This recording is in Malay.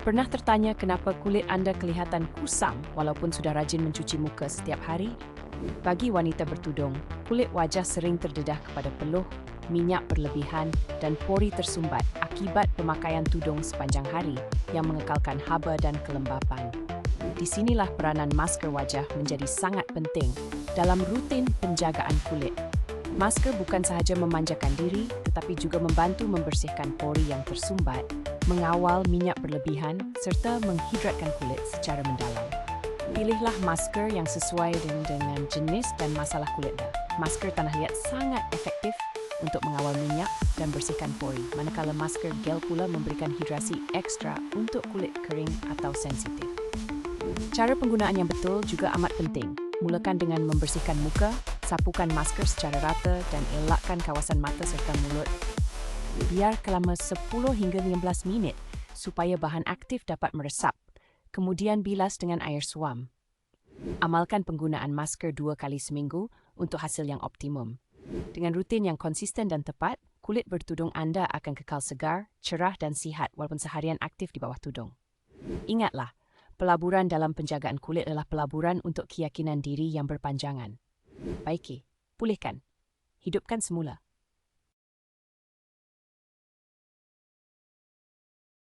Pernah tertanya kenapa kulit anda kelihatan kusam walaupun sudah rajin mencuci muka setiap hari? Bagi wanita bertudung, kulit wajah sering terdedah kepada peluh, minyak berlebihan, dan pori tersumbat akibat pemakaian tudung sepanjang hari yang mengekalkan haba dan kelembapan. Di sinilah peranan masker wajah menjadi sangat penting dalam rutin penjagaan kulit. Masker bukan sahaja memanjakan diri, tetapi juga membantu membersihkan pori yang tersumbat, mengawal minyak berlebihan, serta menghidratkan kulit secara mendalam. Pilihlah masker yang sesuai dengan jenis dan masalah kulit anda. Masker tanah liat sangat efektif untuk mengawal minyak dan bersihkan pori, manakala masker gel pula memberikan hidrasi ekstra untuk kulit kering atau sensitif. Cara penggunaan yang betul juga amat penting. Mulakan dengan membersihkan muka, sapukan masker secara rata dan elakkan kawasan mata serta mulut. Biar selama 10 hingga 15 minit supaya bahan aktif dapat meresap. Kemudian bilas dengan air suam. Amalkan penggunaan masker 2 kali seminggu untuk hasil yang optimum. Dengan rutin yang konsisten dan tepat, kulit bertudung anda akan kekal segar, cerah dan sihat walaupun seharian aktif di bawah tudung. Ingatlah, pelaburan dalam penjagaan kulit adalah pelaburan untuk keyakinan diri yang berpanjangan. Baiki, pulihkan, hidupkan semula.